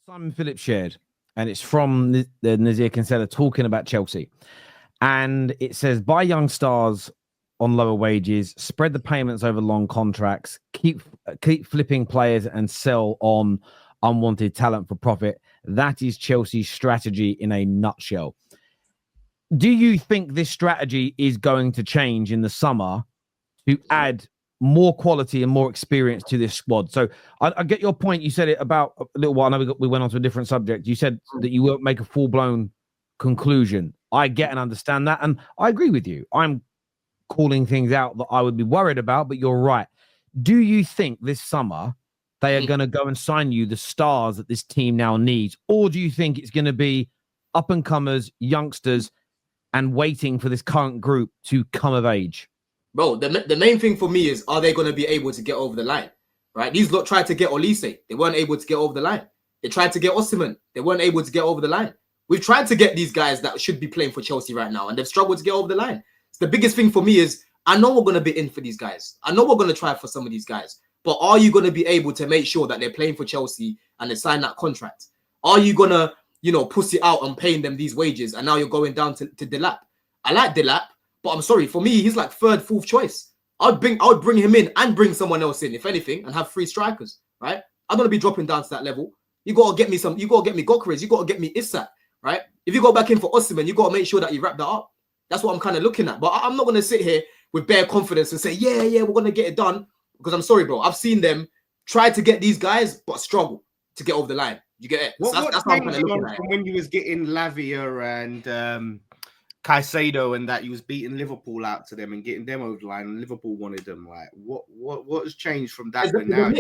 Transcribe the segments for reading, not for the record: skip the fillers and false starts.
Simon Phillips shared, and it's from the Nazir Kinsella talking about Chelsea. And it says, buy young stars on lower wages, spread the payments over long contracts, keep flipping players and sell on unwanted talent for profit. That is Chelsea's strategy in a nutshell. Do you think this strategy is going to change in the summer to add more quality and more experience to this squad? So I get your point. You said it about a little while. I know we went on to a different subject. You said that you won't make a full-blown conclusion. I get and understand that, and I agree with you. I'm calling things out that I would be worried about, but you're right. Do you think this summer they are going to go and sign you the stars that this team now needs, or do you think it's going to be up-and-comers, youngsters, and waiting for this current group to come of age? Bro, the main thing for me is, are they going to be able to get over the line? Right? These lot tried to get Olise. They weren't able to get over the line. They tried to get Osimhen. They weren't able to get over the line. We've tried to get these guys that should be playing for Chelsea right now, and they've struggled to get over the line. So the biggest thing for me is, I know we're going to be in for these guys. I know we're going to try for some of these guys. But are you going to be able to make sure that they're playing for Chelsea and they sign that contract? Are you going to, pussy out and paying them these wages, and now you're going down to Delap? I like Delap, but I'm sorry, for me, he's like third, fourth choice. I would bring him in and bring someone else in, if anything, and have 3 strikers, right? I'm going to be dropping down to that level. You got to get me Gokres, you got to get me Isak, right? If you go back in for Osimhen, you got to make sure that you wrap that up. That's what I'm kind of looking at. But I'm not going to sit here with bare confidence and say, yeah, we're going to get it done. Because I'm sorry, bro. I've seen them try to get these guys, but struggle to get over the line. You get it? That's what I'm kind of looking at. From when you was getting Lavia and Caicedo and that, you was beating Liverpool out to them and getting them over the line, and Liverpool wanted them. Like, what has changed from that to now?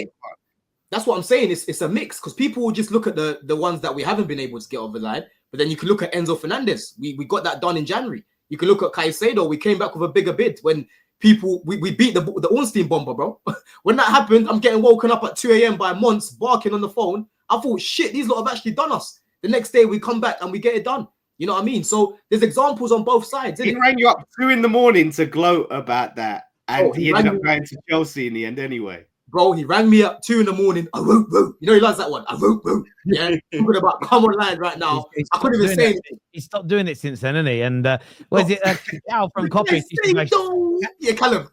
That's what I'm saying. It's a mix, because people will just look at the ones that we haven't been able to get over the line. But then you can look at Enzo Fernandez. We got that done in January. You can look at Caicedo. We came back with a bigger bid when we beat the Ornstein bomber, bro. When that happened, I'm getting woken up at 2 a.m. by Mons barking on the phone. I thought, shit, these lot have actually done us. The next day we come back and we get it done. You know what I mean? So there's examples on both sides. He rang you up 2 a.m. to gloat about that, and he ended up going to Chelsea in the end anyway. Bro, he rang me up 2 a.m. I wrote, you know, he loves that one. I wrote, yeah. Talking about come online right now. I couldn't even say anything. He stopped doing it since then, hasn't he? And was it Cal from Copy? Yeah, Callum.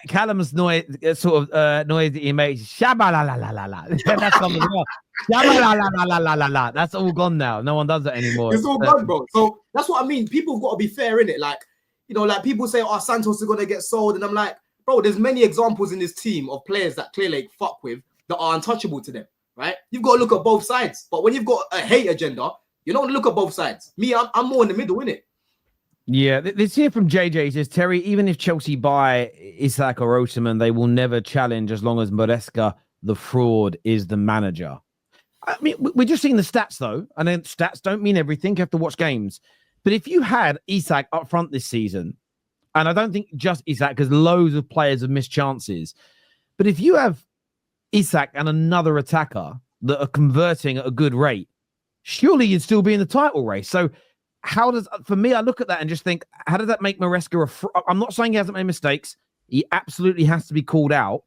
Callum's noise, noise that he makes. Shabba la la la la la. That's gone as well. Shabba la la la la la la. That's all gone now. No one does that anymore. It's all gone, bro. So that's what I mean. People have got to be fair, innit? Like, like people say, oh, Santos is going to get sold. And I'm like, bro, there's many examples in this team of players that Clearlake fuck with that are untouchable to them, right? You've got to look at both sides. But when you've got a hate agenda, you don't look at both sides. Me, I'm more in the middle, innit? Yeah, this here from JJ says, Terry, even if Chelsea buy Isak or Osimhen, they will never challenge as long as Maresca, the fraud, is the manager. I mean, we're just seeing the stats, though. And then stats don't mean everything. You have to watch games. But if you had Isak up front this season, and I don't think just Isak, because loads of players have missed chances. But if you have Isak and another attacker that are converting at a good rate, surely you'd still be in the title race. So for me, I look at that and just think, how does that make Maresca I'm not saying he hasn't made mistakes. He absolutely has to be called out.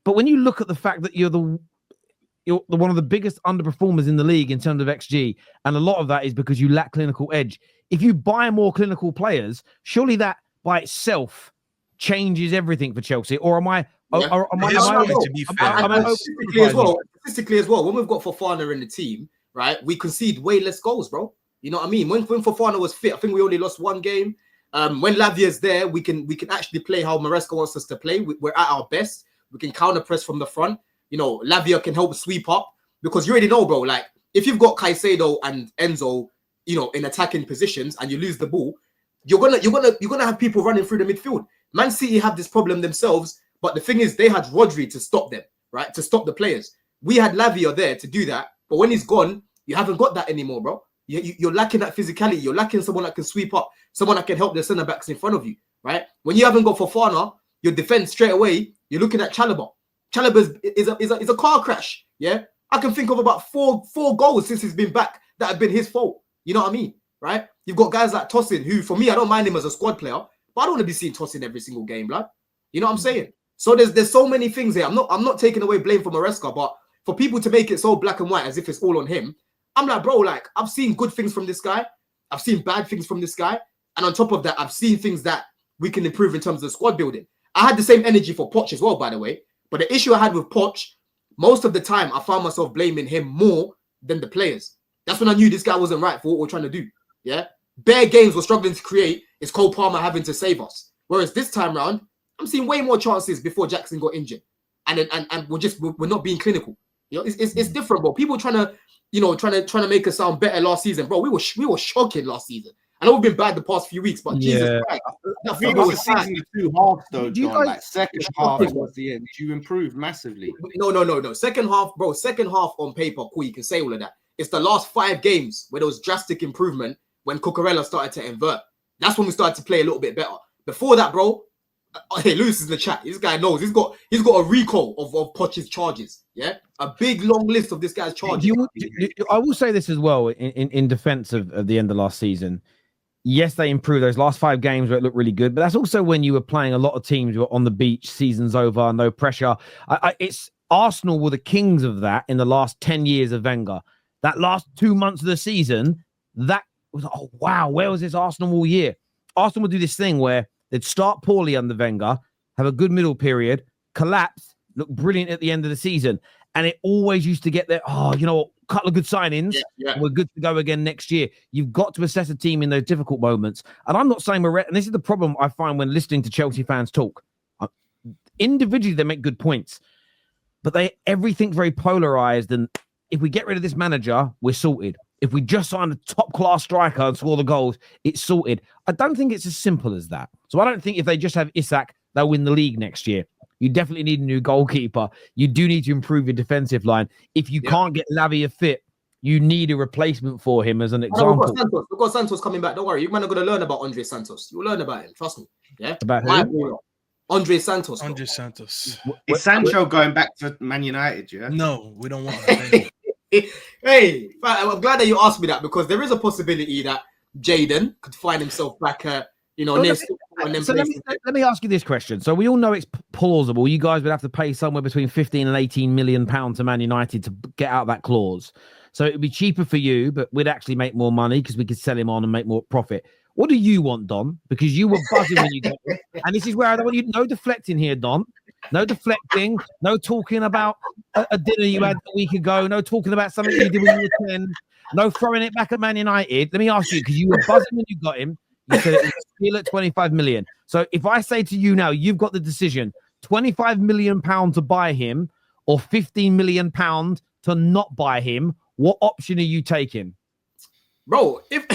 But when you look at the fact that you're one of the biggest underperformers in the league in terms of XG, and a lot of that is because you lack clinical edge. If you buy more clinical players, surely that by itself changes everything for Chelsea. Or am I? Yeah. To be fair, statistically as well, when we've got Fofana in the team, right, we concede way less goals, bro. You know what I mean? When Fofana was fit, I think we only lost 1 game. When Lavia's there, we can actually play how Maresca wants us to play. We're at our best. We can counter press from the front. Lavia can help sweep up, because you already know, bro. Like, if you've got Caicedo and Enzo, in attacking positions, and you lose the ball, you're gonna have people running through the midfield. Man City have this problem themselves, but the thing is, they had Rodri to stop them, right? To stop the players. We had Lavia there to do that, but when he's gone, you haven't got that anymore, bro. You're lacking that physicality. You're lacking someone that can sweep up, someone that can help the centre backs in front of you, right? When you haven't got Fofana, your defense straight away, you're looking at Chalobah. Chalobah is a car crash. Yeah, I can think of about four goals since he's been back that have been his fault. You know what I mean, right? You've got guys like Tosin, who, for me, I don't mind him as a squad player, but I don't want to be seeing Tosin every single game, blood. You know what I'm saying? So there's so many things here. I'm not taking away blame from Maresca, but for people to make it so black and white as if it's all on him, I'm like, bro, like, I've seen good things from this guy. I've seen bad things from this guy. And on top of that, I've seen things that we can improve in terms of squad building. I had the same energy for Poch as well, by the way. But the issue I had with Poch, most of the time, I found myself blaming him more than the players. That's when I knew this guy wasn't right for what we're trying to do. Yeah? Bare games we're struggling to create is Cole Palmer having to save us. Whereas this time round, I'm seeing way more chances before Jackson got injured. And we're not being clinical. You know, it's different, bro. People trying to make us sound better last season, bro. We were shocking last season. I know we've been bad the past few weeks, but Jesus Christ, I think it was a season of 2 halves, though, John. Like second half was the end. You improved massively. No. Second half, bro. Second half on paper, cool. You can say all of that. It's the last 5 games where there was drastic improvement when Cucurella started to invert. That's when we started to play a little bit better. Before that, bro. Hey, Lewis is in the chat. This guy knows. He's got a recall of Poch's charges. Yeah, a big long list of this guy's charges. I will say this as well in defense of the end of last season. Yes, they improved those last 5 games where it looked really good, but that's also when you were playing a lot of teams who were on the beach, season's over, no pressure. It's Arsenal were the kings of that in the last 10 years of Wenger. That last 2 months of the season, that was, oh, wow, where was this Arsenal all year? Arsenal would do this thing where they'd start poorly under Wenger, have a good middle period, collapse, look brilliant at the end of the season. And it always used to get there. Oh, you know, a couple of good signings. Yeah. We're good to go again next year. You've got to assess a team in those difficult moments. And I'm not saying and this is the problem I find when listening to Chelsea fans talk. Individually, they make good points, but everything's very polarized. And if we get rid of this manager, we're sorted. If we just sign a top-class striker and score the goals, it's sorted. I don't think it's as simple as that. So I don't think if they just have Isak, they'll win the league next year. You definitely need a new goalkeeper. You do need to improve your defensive line. If you can't get Lavia fit, you need a replacement for him as an example. We've got Santos coming back. Don't worry. You're going to learn about Andre Santos. You'll learn about him. Trust me. Yeah. About who? Andre Santos. Andre Santos. Is Sancho going back to Man United, yeah? No, we don't want him. Hey, I'm glad that you asked me that because there is a possibility that Jadon could find himself back let me ask you this question. So we all know it's plausible. You guys would have to pay somewhere between 15 and 18 million pounds to Man United to get out that clause. So it would be cheaper for you, but we'd actually make more money because we could sell him on and make more profit. What do you want, Don? Because you were buzzing when you got him. And this is where I don't want you. No deflecting here, Don. No deflecting. No talking about a dinner you had a week ago. No talking about something you did when you were 10. No throwing it back at Man United. Let me ask you, because you were buzzing when you got him. You said it was still at 25 million. So if I say to you now, you've got the decision, 25 million pounds to buy him or 15 million pounds to not buy him, what option are you taking? Bro, if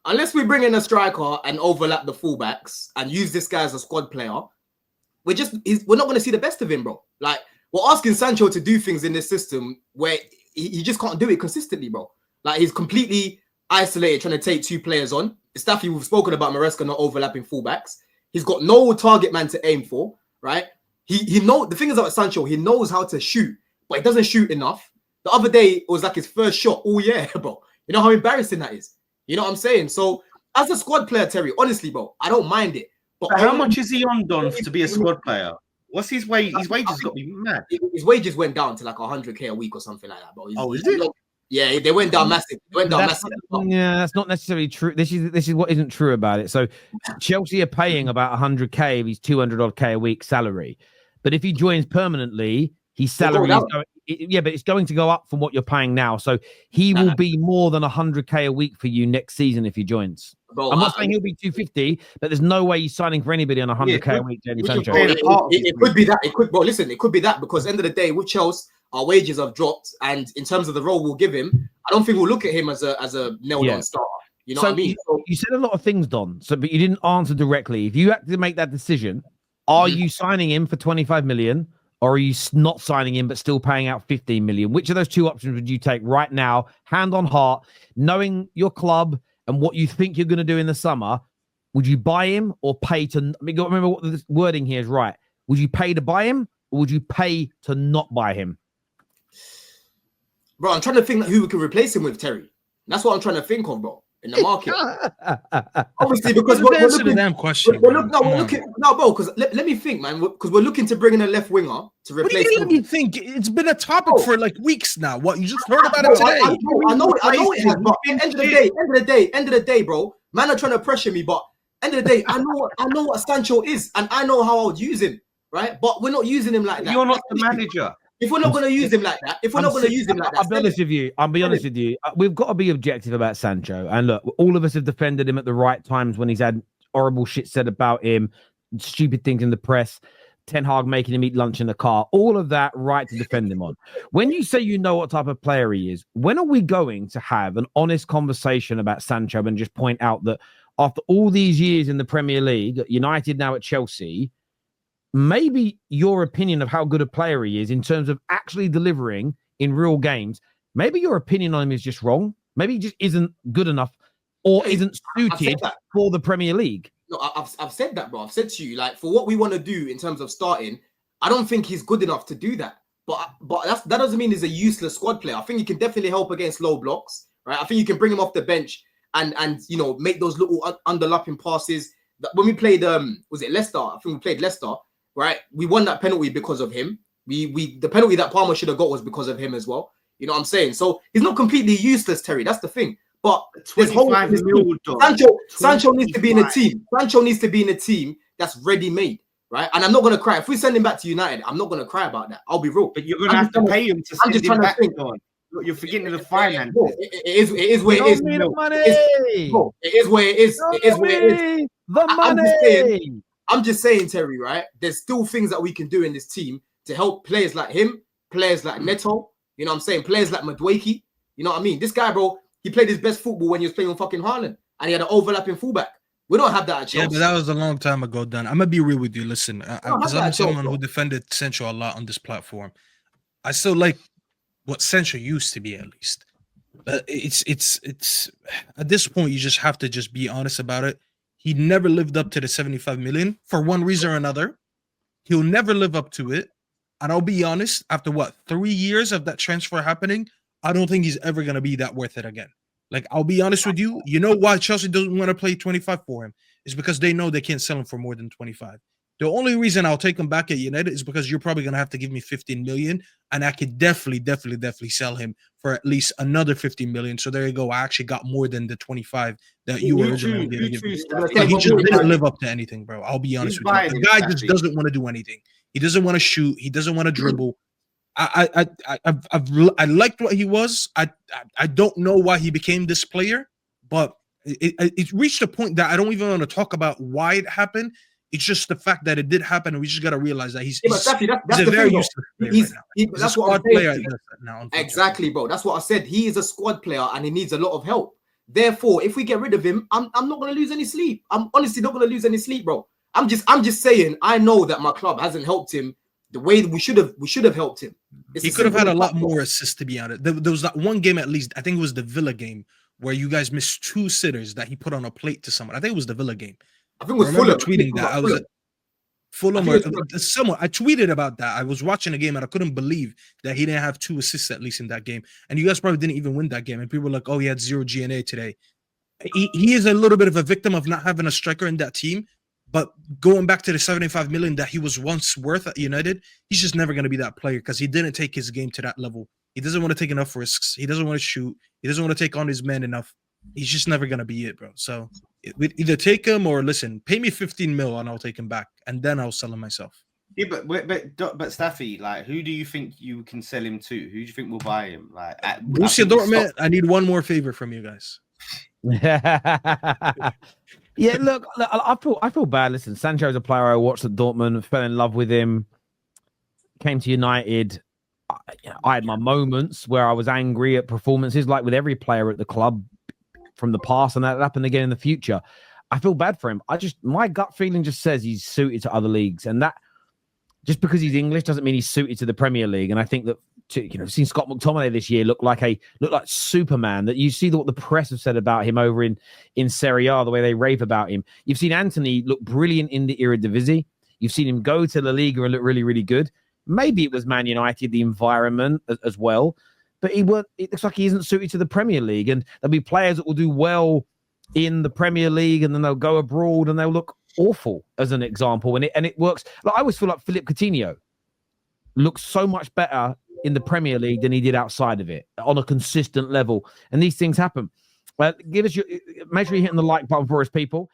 unless we bring in a striker and overlap the fullbacks and use this guy as a squad player, we're not going to see the best of him, bro. Like, we're asking Sancho to do things in this system where he just can't do it consistently, bro. Like, he's completely isolated, trying to take 2 players on. Staffy, we've spoken about Maresca not overlapping fullbacks. He's got no target man to aim for, right? He know the thing is about Sancho, he knows how to shoot, but he doesn't shoot enough. The other day, it was like his first shot all year, bro. You know how embarrassing that is? You know what I'm saying? So, as a squad player, Terry, honestly, bro, I don't mind it. But how much is he on, Don, to be a squad player? What's his wage? His wages got to be mad. His wages went down to like 100k a week or something like that, bro. Is it? Yeah, they went down massive. Yeah, that's not necessarily true. This is what isn't true about it. So Chelsea are paying about 100k of his 200 odd k a week salary, but if he joins permanently, his salary is going, but it's going to go up from what you're paying now. So he will be more than 100k a week for you next season if he joins. Bro, I'm not saying he'll be 250, but there's no way he's signing for anybody on 100k a week. It could be that. It could, bro. Listen, it could be that because end of the day with Chelsea, our wages have dropped, and in terms of the role we'll give him, I don't think we'll look at him as a nailed-on starter. You know what I mean? You said a lot of things, Don. But you didn't answer directly. If you had to make that decision, are you signing him for 25 million, or are you not signing him but still paying out 15 million? Which of those 2 options would you take right now, hand on heart, knowing your club and what you think you're going to do in the summer? Would you buy him or pay to? I mean, remember what the wording here is, right? Would you pay to buy him, or would you pay to not buy him? Bro, I'm trying to think who we can replace him with, Terry. That's what I'm trying to think of, bro. in the market. Obviously, because Just we're answer the looking. damn question. We're bro. looking, no, Come we're on. looking, no, bro. Because let me think, man. Because we're looking to bring in a left winger to What do you replace. mean? Let me think. It's been a topic Oh. for like weeks now. What you just heard about Bro, it today? I know it has, but end of the day, bro. Man are trying to pressure me, but end of the day, I know what Sancho is, and I know how I would use him, right? But we're not using him like that. You're not That's the issue. manager. If we're not going to use him like that, I'll be honest with you. We've got to be objective about Sancho. And look, all of us have defended him at the right times when he's had horrible shit said about him, stupid things in the press, Ten Hag making him eat lunch in the car, all of that right to defend him on. When you say you know what type of player he is, when are we going to have an honest conversation about Sancho and just point out that after all these years in the Premier League, United now at Chelsea, maybe your opinion of how good a player he is in terms of actually delivering in real games, maybe your opinion on him is just wrong. Maybe he just isn't good enough or isn't suited for the Premier League. No, I've said that, bro. I've said to you, like, for what we want to do in terms of starting, I don't think he's good enough to do that. But that doesn't mean he's a useless squad player. I think he can definitely help against low blocks, right? I think you can bring him off the bench and make those little underlapping passes. When we played was it Leicester? I think we played Leicester. Right, we won that penalty because of him. The penalty that Palmer should have got was because of him as well. You know what I'm saying? So he's not completely useless, Terry. That's the thing. But Sancho needs to be in a team. Sancho needs to be in a team that's ready-made, right? And I'm not gonna cry if we send him back to United. I'm not gonna cry about that. I'll be real. But you're gonna have to pay him to send him back. You're forgetting the finance. It is where it is. It is where it is. It is where it is. The money. I'm just saying, Terry, right? There's still things that we can do in this team to help players like him, players like Neto, you know what I'm saying? Players like Madueke, you know what I mean? This guy, bro, he played his best football when he was playing on fucking Haaland, and he had an overlapping fullback. We don't have that at Chelsea. Yeah, but that was a long time ago, Dan. I'm going to be real with you. Listen, because I'm someone who defended Sancho a lot on this platform. I still like what Sancho used to be, at least. It's at this point, you just have to just be honest about it. He never lived up to the 75 million for one reason or another. He'll never live up to it. And I'll be honest, after 3 years of that transfer happening, I don't think he's ever going to be that worth it again. Like, I'll be honest with you. You know why Chelsea doesn't want to play 25 for him? It's because they know they can't sell him for more than 25. The only reason I'll take him back at United is because you're probably going to have to give me 15 million. And I could definitely sell him for at least another 15 million. So there you go. I actually got more than the 25 that you were originally going to give me. But he just didn't live up to anything, bro. I'll be honest with you. The guy just doesn't want to do anything. He doesn't want to shoot. He doesn't want to dribble. I liked what he was. I don't know why he became this player, but it reached a point that I don't even want to talk about why it happened. It's just the fact that it did happen, and we just got to realize that he's a very useless player right now. That's what I'm saying. Now, exactly, bro. That's what I said. He is a squad player, and he needs a lot of help. Therefore, if we get rid of him, I'm not going to lose any sleep. I'm honestly not going to lose any sleep, bro. I'm just saying. I know that my club hasn't helped him the way we should have helped him. He could have had a lot more assists, to be honest. There was that one game, at least, I think it was the Villa game, where you guys missed 2 sitters that he put on a plate to someone. I think it was the Villa game. I think it was Fulham. Tweeting that. I was at Fulham or someone. I tweeted about that. I was watching a game and I couldn't believe that he didn't have 2 assists at least in that game. And you guys probably didn't even win that game. And people were like, "Oh, he had 0 GNA today." He is a little bit of a victim of not having a striker in that team. But going back to the 75 million that he was once worth at United, he's just never going to be that player because he didn't take his game to that level. He doesn't want to take enough risks. He doesn't want to shoot. He doesn't want to take on his men enough. He's just never going to be it, bro. So either take him or listen, pay me 15 mil and I'll take him back. And then I'll sell him myself. Yeah, but Staffy, like, who do you think you can sell him to? Who do you think will buy him? Like, Borussia Dortmund, I need one more favor from you guys. Yeah, look, I feel bad. Listen, Sancho's a player I watched at Dortmund, fell in love with him, came to United. I had my moments where I was angry at performances, like with every player at the club from the past, and that happened again in the future. I feel bad for him. My gut feeling just says he's suited to other leagues, and that just because he's English doesn't mean he's suited to the Premier League. And I think that I've seen Scott McTominay this year look like Superman. That you see what the press have said about him over in Serie A, the way they rave about him. You've seen Anthony look brilliant in the Eredivisie. You've seen him go to La Liga and look really, really good. Maybe it was Man United, the environment as well, but it looks like he isn't suited to the Premier League. And there'll be players that will do well in the Premier League, and then they'll go abroad and they'll look awful as an example. And it works. Like, I always feel like Philippe Coutinho looks so much better in the Premier League than he did outside of it on a consistent level. And these things happen. But make sure you're hitting the like button for us, people.